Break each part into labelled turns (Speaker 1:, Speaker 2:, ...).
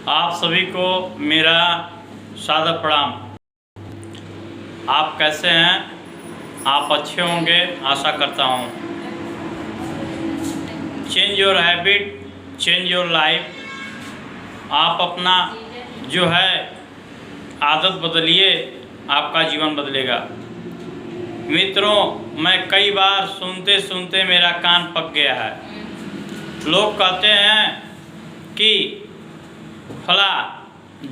Speaker 1: आप सभी को मेरा सादर प्रणाम। आप कैसे हैं? आप अच्छे होंगे आशा करता हूँ। Change your habit, change your life. आप अपना जो है आदत बदलिए, आपका जीवन बदलेगा। मित्रों, मैं कई बार सुनते सुनते मेरा कान पक गया है। लोग कहते हैं कि फला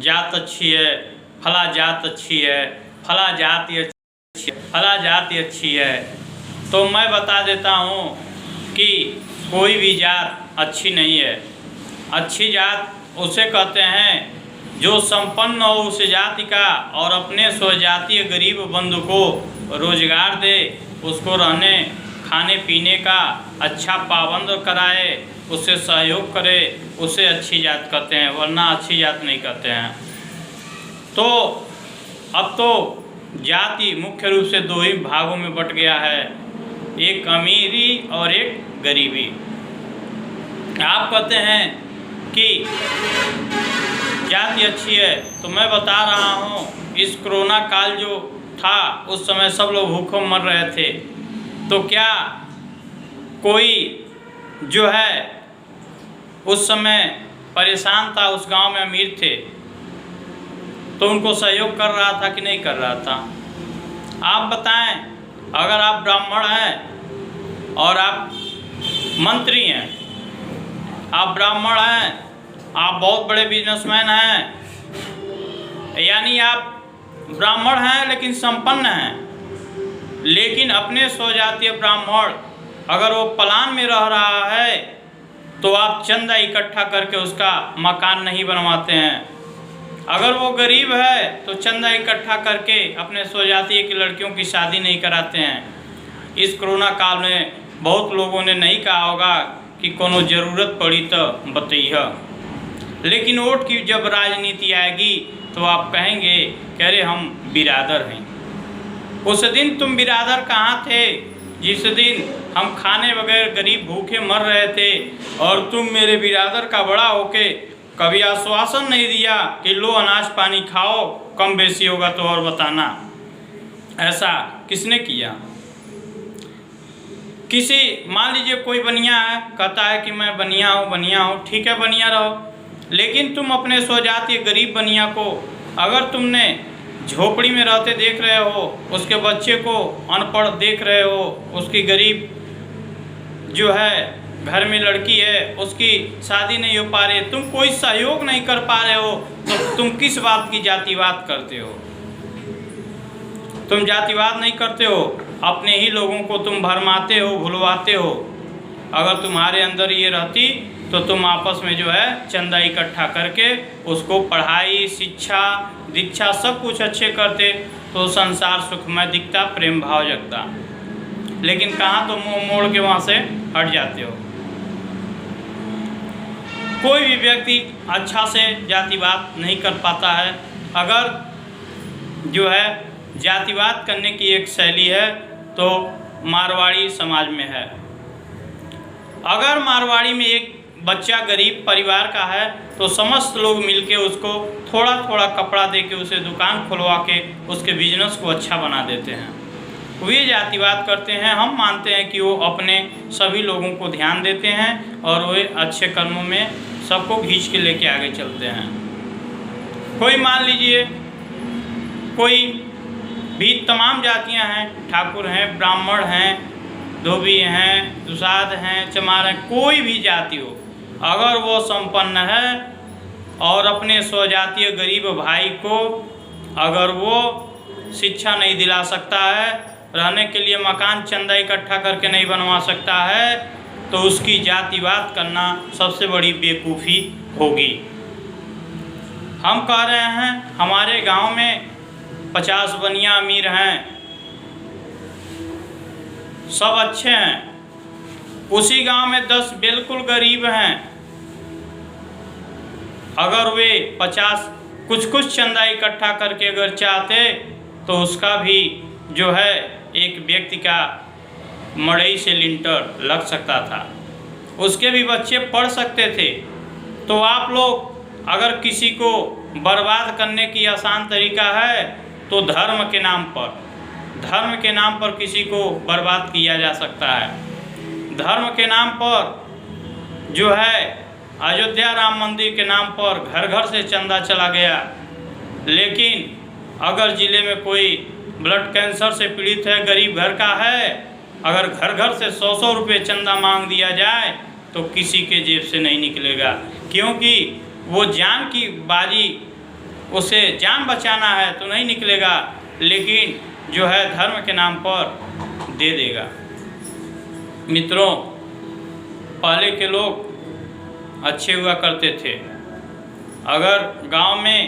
Speaker 1: जात अच्छी है, फला जात अच्छी है, फला जाति अच्छी है, फला जाति अच्छी है। तो मैं बता देता हूँ कि कोई भी जात अच्छी नहीं है। अच्छी जात उसे कहते हैं जो संपन्न हो उस जाति का और अपने स्वजातीय गरीब बंधु को रोजगार दे, उसको रहने खाने पीने का अच्छा पाबंद कराए, उससे सहयोग करे, उसे अच्छी जात कहते हैं, वरना अच्छी जात नहीं कहते हैं। तो अब तो जाति मुख्य रूप से दो ही भागों में बट गया है, एक अमीरी और एक गरीबी। आप कहते हैं कि जाति अच्छी है, तो मैं बता रहा हूँ इस कोरोना काल जो था उस समय सब लोग भूखों मर रहे थे, तो क्या कोई जो है उस समय परेशान था, उस गांव में अमीर थे तो उनको सहयोग कर रहा था कि नहीं कर रहा था? आप बताएं। अगर आप ब्राह्मण हैं और आप मंत्री हैं, आप ब्राह्मण हैं, आप बहुत बड़े बिजनेसमैन हैं, यानी आप ब्राह्मण हैं लेकिन संपन्न हैं, लेकिन अपने स्वजातीय ब्राह्मण अगर वो पलान में रह रहा है तो आप चंदा इकट्ठा करके उसका मकान नहीं बनवाते हैं। अगर वो गरीब है तो चंदा इकट्ठा करके अपने स्वजातीय की लड़कियों की शादी नहीं कराते हैं। इस कोरोना काल में बहुत लोगों ने नहीं कहा होगा कि कोनो ज़रूरत पड़ी तो बताइए, लेकिन वोट की जब राजनीति आएगी तो आप कहेंगे कि अरे हम बिरादर हैं। उस दिन तुम बिरादर कहाँ थे जिस दिन हम खाने बगैर गरीब भूखे मर रहे थे और तुम मेरे बिरादर का बड़ा होके कभी आश्वासन नहीं दिया कि लो अनाज पानी खाओ, कम बेसी होगा तो और बताना। ऐसा किसने किया? किसी मान लीजिए कोई बनिया है, कहता है कि मैं बनिया हूँ, ठीक है बनिया रहो, लेकिन तुम अपने स्वजातीय गरीब बनिया को अगर तुमने झोपड़ी में रहते देख रहे हो, उसके बच्चे को अनपढ़ देख रहे हो, उसकी गरीब जो है घर में लड़की है उसकी शादी नहीं हो पा रही, तुम कोई सहयोग नहीं कर पा रहे हो, तो तुम किस बात की जातिवाद करते हो? तुम जातिवाद नहीं करते हो, अपने ही लोगों को तुम भरमाते हो, भुलवाते हो। अगर तुम्हारे अंदर ये रहती तो तुम आपस में जो है चंदा इकट्ठा करके उसको पढ़ाई, शिक्षा, दीक्षा सब कुछ अच्छे करते तो संसार सुखमय दिखता, प्रेम भाव जगता। लेकिन कहाँ तो मुंह मोड़ के वहाँ से हट जाते हो। कोई भी व्यक्ति अच्छा से जातिवाद नहीं कर पाता है। अगर जो है जातिवाद करने की एक शैली है तो मारवाड़ी समाज में है। अगर मारवाड़ी में एक बच्चा गरीब परिवार का है तो समस्त लोग मिलके उसको थोड़ा थोड़ा कपड़ा दे के उसे दुकान खुलवा के उसके बिजनेस को अच्छा बना देते हैं। वे जातिवाद करते हैं। हम मानते हैं कि वो अपने सभी लोगों को ध्यान देते हैं और वे अच्छे कर्मों में सबको खींच के लेके आगे चलते हैं। कोई मान लीजिए कोई भी तमाम जातियां हैं, ठाकुर हैं, ब्राह्मण हैं, धोबी हैं, दुसाध हैं, चमार हैं, कोई भी जाति हो, अगर वो संपन्न है और अपने स्वजातीय गरीब भाई को अगर वो शिक्षा नहीं दिला सकता है, रहने के लिए मकान चंदा इकट्ठा करके नहीं बनवा सकता है, तो उसकी जातिवाद करना सबसे बड़ी बेवकूफ़ी होगी। हम कह रहे हैं हमारे गांव में 50 बनिया अमीर हैं, सब अच्छे हैं, उसी गांव में 10 बिल्कुल गरीब हैं। अगर वे 50 कुछ चंदा इकट्ठा करके अगर चाहते तो उसका भी जो है एक व्यक्ति का मड़ई से लिंटर लग सकता था, उसके भी बच्चे पढ़ सकते थे। तो आप लोग अगर किसी को बर्बाद करने की आसान तरीका है तो धर्म के नाम पर किसी को बर्बाद किया जा सकता है। धर्म के नाम पर जो है अयोध्या राम मंदिर के नाम पर घर घर से चंदा चला गया, लेकिन अगर ज़िले में कोई ब्लड कैंसर से पीड़ित है, गरीब घर का है, अगर घर घर से 100-100 रुपये चंदा मांग दिया जाए तो किसी के जेब से नहीं निकलेगा, क्योंकि वो जान की बाजी, उसे जान बचाना है तो नहीं निकलेगा, लेकिन जो है धर्म के नाम पर दे देगा। मित्रों, पहले के लोग अच्छे हुआ करते थे। अगर गांव में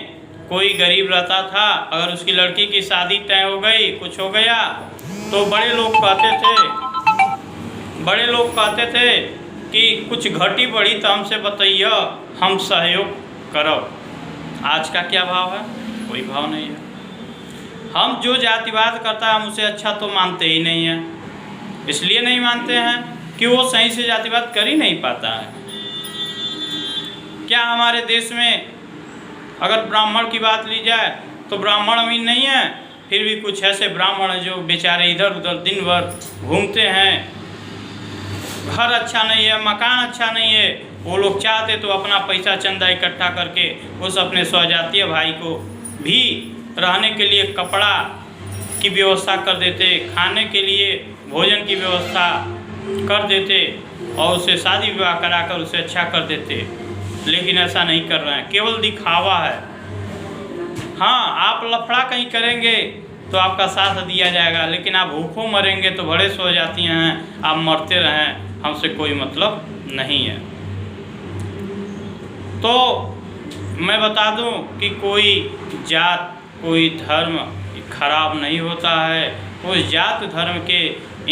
Speaker 1: कोई गरीब रहता था, अगर उसकी लड़की की शादी तय हो गई, कुछ हो गया, तो बड़े लोग कहते थे कि कुछ घटी बढ़ी तो हमसे बताइए, हम सहयोग करब। आज का क्या भाव है? कोई भाव नहीं है। हम जो जातिवाद करता है हम उसे अच्छा तो मानते ही नहीं हैं। इसलिए नहीं मानते हैं कि वो सही से जातिवाद कर ही नहीं पाता है। क्या हमारे देश में अगर ब्राह्मण की बात ली जाए तो ब्राह्मण अमीर नहीं है, फिर भी कुछ ऐसे ब्राह्मण हैं जो बेचारे इधर उधर दिन भर घूमते हैं, घर अच्छा नहीं है, मकान अच्छा नहीं है, वो लोग चाहते तो अपना पैसा चंदा इकट्ठा करके उस अपने स्वजातीय भाई को भी रहने के लिए कपड़ा की व्यवस्था कर देते, खाने के लिए भोजन की व्यवस्था कर देते और उसे शादी विवाह कराकर उसे अच्छा कर देते। लेकिन ऐसा नहीं कर रहे हैं, केवल दिखावा है। हाँ, आप लफड़ा कहीं करेंगे तो आपका साथ दिया जाएगा, लेकिन आप भूखों मरेंगे तो बड़े सो जाती हैं, आप मरते रहें, हमसे कोई मतलब नहीं है। तो मैं बता दूं कि कोई जात, कोई धर्म खराब नहीं होता है। उस जात धर्म के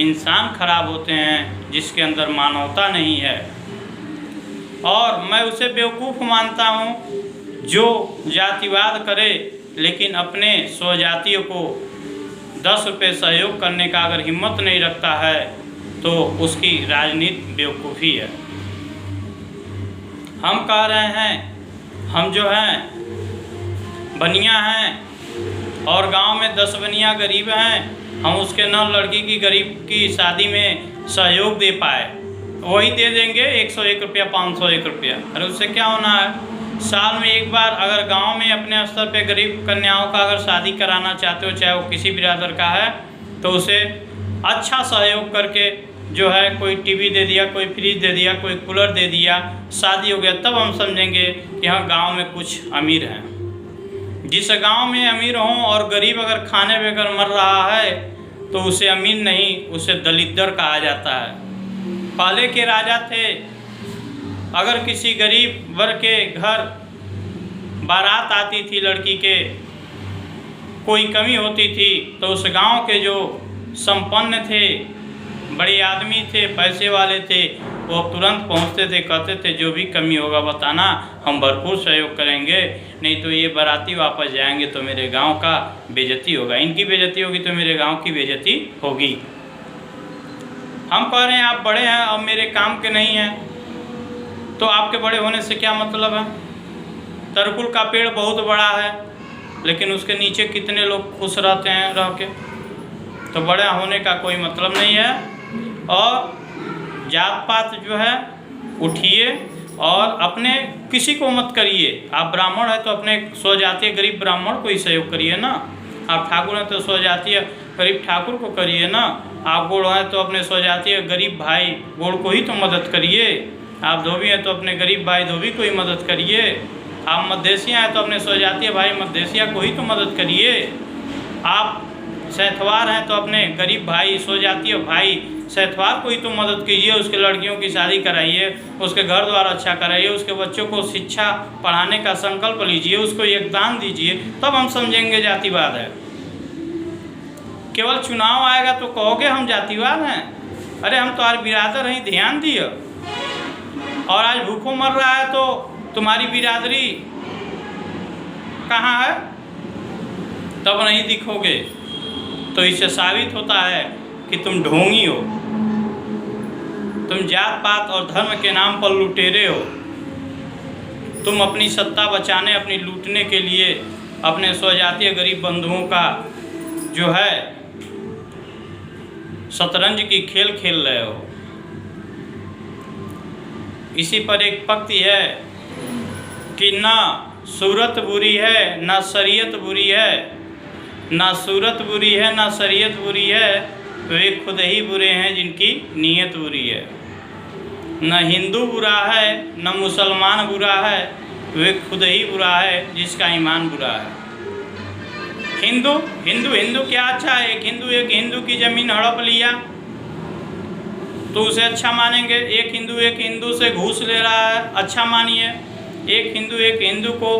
Speaker 1: इंसान खराब होते हैं जिसके अंदर मानवता नहीं है। और मैं उसे बेवकूफ़ मानता हूँ जो जातिवाद करे, लेकिन अपने स्वजातियों को 10 रुपये सहयोग करने का अगर हिम्मत नहीं रखता है तो उसकी राजनीति बेवकूफ़ी है। हम कह रहे हैं, हम जो हैं बनिया हैं और गांव में 10 बनिया गरीब हैं, हम उसके न लड़की की गरीब की शादी में सहयोग दे पाए, वही दे देंगे 101 रुपया, 501 रुपया। अरे उससे क्या होना है? साल में एक बार अगर गांव में अपने स्तर पे गरीब कन्याओं का अगर शादी कराना चाहते हो, चाहे वो किसी बिरादर का है, तो उसे अच्छा सहयोग करके जो है कोई टीवी दे दिया, कोई फ्रिज दे दिया, कोई कूलर दे दिया, शादी हो गया, तब हम समझेंगे कि हाँ गांव में कुछ अमीर हैं। जिस गांव में अमीर हों और गरीब अगर खाने बगैर मर रहा है तो उसे अमीर नहीं, उसे दलिद्दर कहा जाता है। पहले के राजा थे, अगर किसी गरीब वर्ग के घर बारात आती थी, लड़की के कोई कमी होती थी, तो उस गांव के जो संपन्न थे, बड़े आदमी थे, पैसे वाले थे, वो तुरंत पहुंचते थे, कहते थे जो भी कमी होगा बताना, हम भरपूर सहयोग करेंगे, नहीं तो ये बाराती वापस जाएंगे तो मेरे गांव का बेइज्जती होगा, इनकी बेइज्जती होगी तो मेरे गांव की बेइज्जती होगी। हम कह रहे हैं आप बड़े हैं अब मेरे काम के नहीं हैं, तो आपके बड़े होने से क्या मतलब है? तरकुल का पेड़ बहुत बड़ा है, लेकिन उसके नीचे कितने लोग खुश रहते हैं रह के, तो बड़ा होने का कोई मतलब नहीं है। और जात पात जो है उठिए और अपने किसी को मत करिए। आप ब्राह्मण है तो अपने स्वजातीय गरीब ब्राह्मण को ही सहयोग करिए ना, आप ठाकुर हैं तो स्वजातीय गरीब ठाकुर को करिए ना, आप गोड़ हैं तो अपने स्वजातीय गरीब भाई गोड़ को ही तो मदद करिए, आप धोबी हैं तो अपने गरीब भाई धोबी को ही मदद करिए, आप मध्यसिया हैं तो अपने स्वजातीय भाई मध्यसिया को ही तो मदद करिए, आप सैथवार हैं तो अपने गरीब भाई स्वजातीय भाई सैथवार को ही तो मदद कीजिए, उसके लड़कियों की शादी कराइए, उसके घर द्वार अच्छा कराइए, उसके बच्चों को शिक्षा पढ़ाने का संकल्प लीजिए, उसको योगदान दीजिए, तब हम समझेंगे जातिवाद है। केवल चुनाव आएगा तो कहोगे हम जातिवाद हैं? अरे हम तुम्हारे बिरादर हैं, ध्यान दिए। और आज भूखों मर रहा है तो तुम्हारी बिरादरी कहाँ है? तब नहीं दिखोगे। तो इससे साबित होता है कि तुम ढोंगी हो, तुम जात पात और धर्म के नाम पर लुटेरे हो। तुम अपनी सत्ता बचाने, अपनी लूटने के लिए अपने स्वजातीय गरीब बंधुओं का जो है शतरंज की खेल खेल रहे हो। इसी पर एक पंक्ति है कि ना सूरत बुरी है ना शरीयत बुरी है, ना सूरत बुरी है ना शरीयत बुरी है, वे खुद ही बुरे हैं जिनकी नीयत बुरी है। न हिंदू बुरा है न मुसलमान बुरा है, वे खुद ही बुरा है जिसका ईमान बुरा है। हिंदू हिंदू हिंदू क्या अच्छा है? एक हिंदू की ज़मीन हड़प लिया तो उसे अच्छा मानेंगे। एक हिंदू से घूस ले रहा है, अच्छा मानिए। एक हिंदू को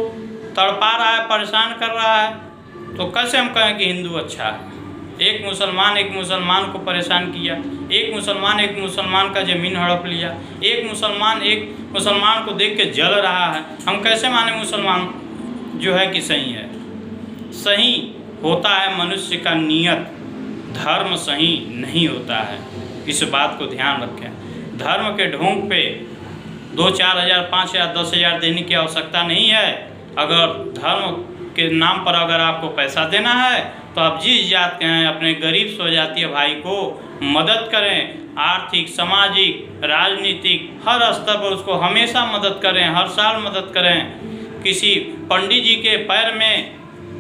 Speaker 1: तड़पा रहा है, परेशान कर रहा है, तो कैसे हम कहें कि हिंदू अच्छा है? एक मुसलमान को परेशान किया, एक मुसलमान का ज़मीन हड़प लिया, एक मुसलमान को देख के जल रहा है, हम कैसे माने मुसलमान जो है कि सही है? सही होता है मनुष्य का नियत, धर्म सही नहीं होता है। इस बात को ध्यान रखें। धर्म के ढोंग पे 2-4 हज़ार 5 हज़ार 10 हज़ार देने की आवश्यकता नहीं है। अगर धर्म के नाम पर अगर आपको पैसा देना है तो आप जिस जात के हैं अपने गरीब स्वजातीय भाई को मदद करें। आर्थिक, सामाजिक, राजनीतिक हर स्तर पर उसको हमेशा मदद करें, हर साल मदद करें। किसी पंडित जी के पैर में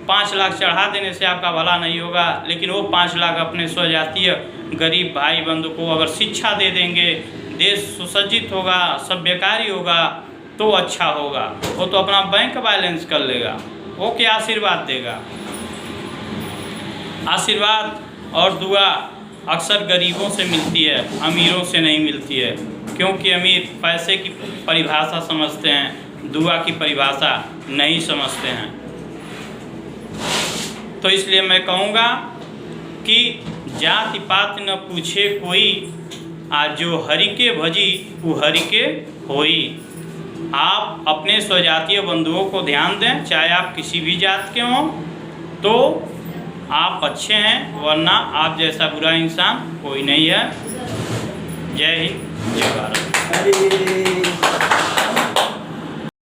Speaker 1: 5 लाख चढ़ा देने से आपका भला नहीं होगा, लेकिन वो 5 लाख अपने स्वजातीय गरीब भाई बंधु को अगर शिक्षा दे देंगे, देश सुसज्जित होगा, सभ्यकारी होगा तो अच्छा होगा। वो तो अपना बैंक बैलेंस कर लेगा, वो क्या आशीर्वाद देगा? आशीर्वाद और दुआ अक्सर गरीबों से मिलती है, अमीरों से नहीं मिलती है, क्योंकि अमीर पैसे की परिभाषा समझते हैं, दुआ की परिभाषा नहीं समझते हैं। तो इसलिए मैं कहूँगा कि जाति पात न पूछे कोई, आज जो हरि के भजी वो हरि के होई। आप अपने स्वजातीय बंधुओं को ध्यान दें, चाहे आप किसी भी जात के हों तो आप अच्छे हैं, वरना आप जैसा बुरा इंसान कोई नहीं है। जय हिंद, जय भारत।